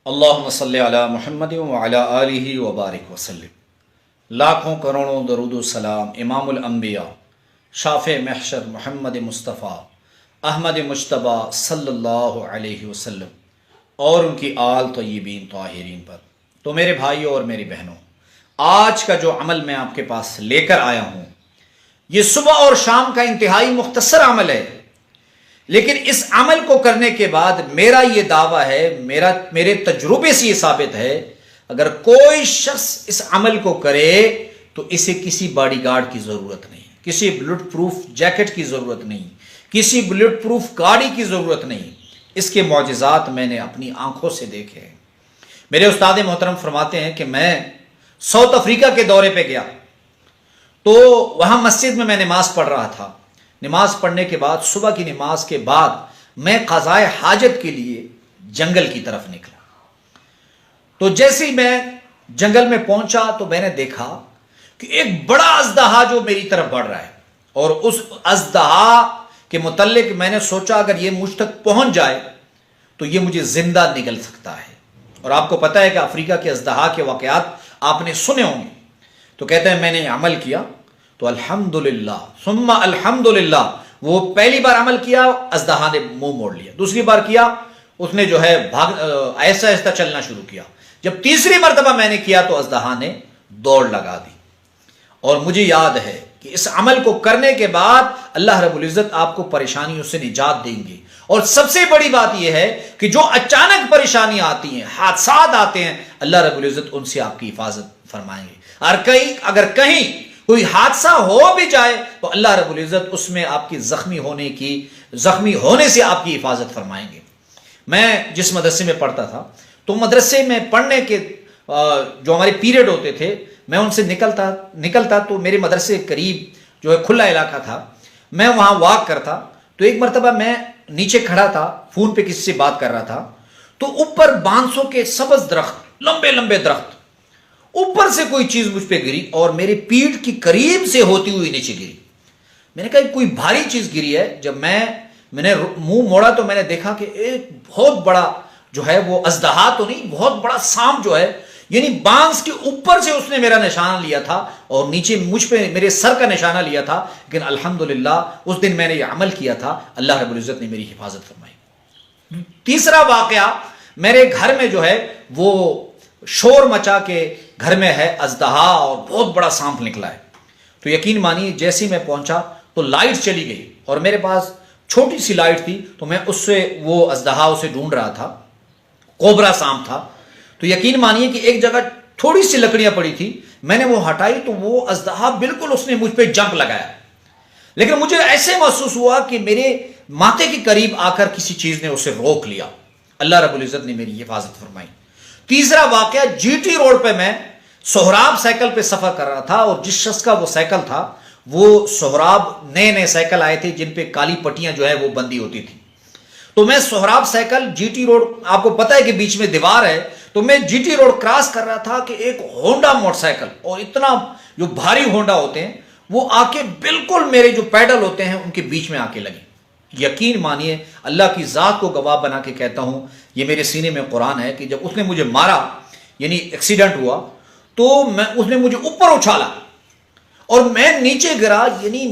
اللہم صلی علی محمد وعلی آلہ وبارک وسلم۔ لاکھوں کروڑوں درود و سلام امام الانبیاء شافع محشر محمد مصطفیٰ احمد مجتبیٰ صلی اللہ علیہ وسلم اور ان کی آل طیبین طاہرین پر۔ تو میرے بھائیوں اور میری بہنوں، آج کا جو عمل میں آپ کے پاس لے کر آیا ہوں، یہ صبح اور شام کا انتہائی مختصر عمل ہے، لیکن اس عمل کو کرنے کے بعد میرا یہ دعویٰ ہے، میرے تجربے سے یہ ثابت ہے، اگر کوئی شخص اس عمل کو کرے تو اسے کسی باڈی گارڈ کی ضرورت نہیں، کسی بلٹ پروف جیکٹ کی ضرورت نہیں، کسی بلٹ پروف گاڑی کی ضرورت نہیں۔ اس کے معجزات میں نے اپنی آنکھوں سے دیکھے ہیں۔ میرے استاد محترم فرماتے ہیں کہ میں ساؤتھ افریقہ کے دورے پہ گیا تو وہاں مسجد میں نماز پڑھ رہا تھا۔ نماز پڑھنے کے بعد، صبح کی نماز کے بعد، میں قضائے حاجت کے لیے جنگل کی طرف نکلا۔ تو جیسے ہی میں جنگل میں پہنچا تو میں نے دیکھا کہ ایک بڑا اژدہا جو میری طرف بڑھ رہا ہے، اور اس اژدہا کے متعلق میں نے سوچا اگر یہ مجھ تک پہنچ جائے تو یہ مجھے زندہ نگل سکتا ہے۔ اور آپ کو پتہ ہے کہ افریقہ کے اژدہا کے واقعات آپ نے سنے ہوں گے۔ تو کہتے ہیں میں نے عمل کیا تو الحمدللہ ثم الحمدللہ، وہ پہلی بار عمل کیا، اژدہا نے منہ موڑ لیا، دوسری بار کیا، اس نے جو ہے ایسا ایسا چلنا شروع کیا، جب تیسری مرتبہ میں نے کیا تو اژدہا نے دوڑ لگا دی۔ اور مجھے یاد ہے کہ اس عمل کو کرنے کے بعد اللہ رب العزت آپ کو پریشانیوں سے نجات دیں گے۔ اور سب سے بڑی بات یہ ہے کہ جو اچانک پریشانیاں آتی ہیں، حادثات آتے ہیں، اللہ رب العزت ان سے آپ کی حفاظت فرمائیں گے۔ اور اگر کہیں کوئی حادثہ ہو بھی جائے تو اللہ رب العزت اس میں آپ کی زخمی ہونے سے آپ کی حفاظت فرمائیں گے۔ میں جس مدرسے میں پڑھتا تھا تو مدرسے میں پڑھنے کے جو ہمارے پیریڈ ہوتے تھے، میں ان سے نکلتا تو میرے مدرسے کے قریب جو ہے کھلا علاقہ تھا، میں وہاں واک کرتا۔ تو ایک مرتبہ میں نیچے کھڑا تھا، فون پہ کسی سے بات کر رہا تھا، تو اوپر بانسوں کے سبز درخت، لمبے لمبے درخت، اوپر سے کوئی چیز مجھ پہ گری اور میرے پیٹھ کی قریب سے ہوتی ہوئی نیچے گری۔ میں نے کہا کوئی بھاری چیز گری ہے۔ جب میں نے منہ موڑا تو میں نے دیکھا کہ ایک بہت بڑا جو ہے وہ اژدہا تو نہیں، بہت بڑا سانپ جو ہے، یعنی بانس کے اوپر سے اس نے میرا نشانہ لیا تھا اور نیچے مجھ پہ میرے سر کا نشانہ لیا تھا۔ لیکن الحمدللہ اس دن میں نے یہ عمل کیا تھا، اللہ رب العزت نے میری حفاظت فرمائی۔ تیسرا واقعہ، میرے گھر میں جو ہے وہ شور مچا کے گھر میں ہے اژدہا اور بہت بڑا سانپ نکلا ہے۔ تو یقین مانیے جیسے ہی میں پہنچا تو لائٹ چلی گئی، اور میرے پاس چھوٹی سی لائٹ تھی، تو میں اس سے وہ اژدہا اسے ڈھونڈ رہا تھا، کوبرا سانپ تھا۔ تو یقین مانیے کہ ایک جگہ تھوڑی سی لکڑیاں پڑی تھی، میں نے وہ ہٹائی تو وہ اژدہا بالکل اس نے مجھ پہ جمپ لگایا، لیکن مجھے ایسے محسوس ہوا کہ میرے ماتھے کے قریب آ کر کسی چیز نے اسے روک لیا۔ اللہ رب العزت نے میری حفاظت فرمائی۔ تیسرا واقعہ، جی ٹی روڈ پہ میں سہراب سائیکل پہ سفر کر رہا تھا، اور جس شخص کا وہ سائیکل تھا وہ سہراب نئے سائیکل آئے تھے جن پہ کالی پٹیاں جو ہے وہ بندی ہوتی تھی۔ تو میں Sohrab cycle G T road, آپ کو پتہ ہے کہ بیچ میں دیوار ہے، تو میں جی ٹی روڈ کراس کر رہا تھا کہ ایک ہونڈا موٹر سائیکل، اور اتنا جو بھاری ہونڈا ہوتے ہیں، وہ آ کے بالکل میرے جو پیڈل ہوتے ہیں ان کے بیچ میں آ کے لگی۔ یقین مانیے، اللہ کی ذات کو گواہ بنا کے کہتا ہوں، یہ میرے سینے میں قرآن ہے کہ جب اس نے مجھے مارا، یعنی ایکسیڈنٹ ہوا، تو اس نے مجھے اوپر اچھالا اور میں نیچے گرا، یعنی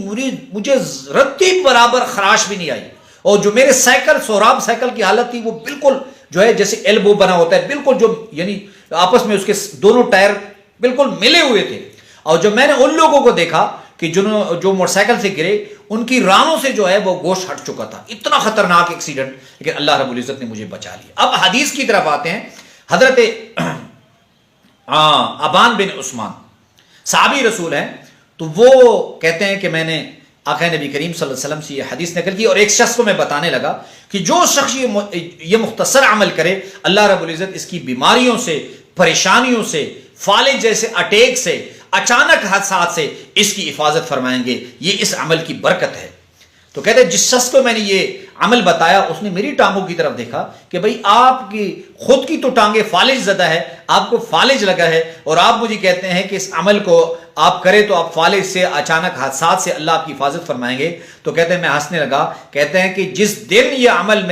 مجھے رتی برابر خراش بھی نہیں آئی۔ اور جو میرے سہراب سائیکل کی حالت تھی وہ بالکل جو ہے جیسے ایلبو بنا ہوتا ہے، بالکل جو یعنی آپس میں اس کے دونوں ٹائر بالکل ملے ہوئے تھے۔ اور جب میں نے ان لوگوں کو دیکھا کہ جو موٹر سائیکل سے گرے، ان کی رانوں سے جو ہے وہ گوشت ہٹ چکا تھا، اتنا خطرناک ایکسیڈنٹ، لیکن اللہ رب العزت نے مجھے بچا لیا۔ اب حدیث کی طرف آتے ہیں۔ حضرت ابان بن عثمان صحابی رسول ہیں، تو وہ کہتے ہیں کہ میں نے آقا نبی کریم صلی اللہ علیہ وسلم سے یہ حدیث نقل کی، اور ایک شخص کو میں بتانے لگا کہ جو شخص یہ مختصر عمل کرے، اللہ رب العزت اس کی بیماریوں سے، پریشانیوں سے، فالج جیسے اٹیک سے، اچانک حادثات سے اس کی حفاظت فرمائیں گے۔ یہ اس عمل کی برکت ہے۔ تو کہتے ہیں جس شخص کو میں نے یہ عمل بتایا، اس نے میری ٹانگوں کی طرف دیکھا کہ بھئی آپ کی خود کی تو ٹانگیں فالج زدہ ہے، آپ کو فالج لگا ہے، اور آپ مجھے کہتے ہیں کہ اس عمل کو آپ کریں تو آپ فالج سے، اچانک حادثات سے اللہ آپ کی حفاظت فرمائیں گے۔ تو کہتے ہیں میں ہنسنے لگا، کہتے ہیں کہ جس دن یہ عمل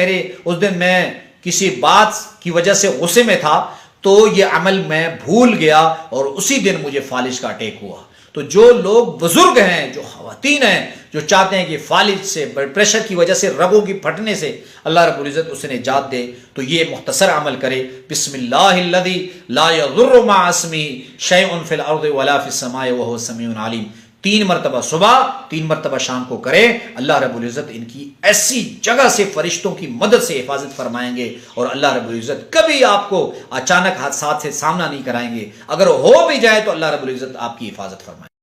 اس دن میں کسی بات کی وجہ سے غصے میں تھا تو یہ عمل میں بھول گیا اور اسی دن مجھے فالج کا اٹیک ہوا. تو جو لوگ بزرگ ہیں، جو خواتین ہیں، جو چاہتے ہیں کہ فالج سے، بلڈ پریشر کی وجہ سے، رگوں کی پھٹنے سے اللہ رب العزت اسے نجات دے، تو یہ مختصر عمل کرے. بسم اللہ الذی لا یضر مع اسمہ شیء فی الارض ولا فی السماء وهو السمیع العلیم. 3 مرتبہ صبح، 3 مرتبہ شام کو کرے. اللہ رب العزت ان کی ایسی جگہ سے فرشتوں کی مدد سے حفاظت فرمائیں گے، اور اللہ رب العزت کبھی آپ کو اچانک حادثات سے سامنا نہیں کرائیں گے. اگر ہو بھی جائے تو اللہ رب العزت آپ کی حفاظت فرمائیں گے.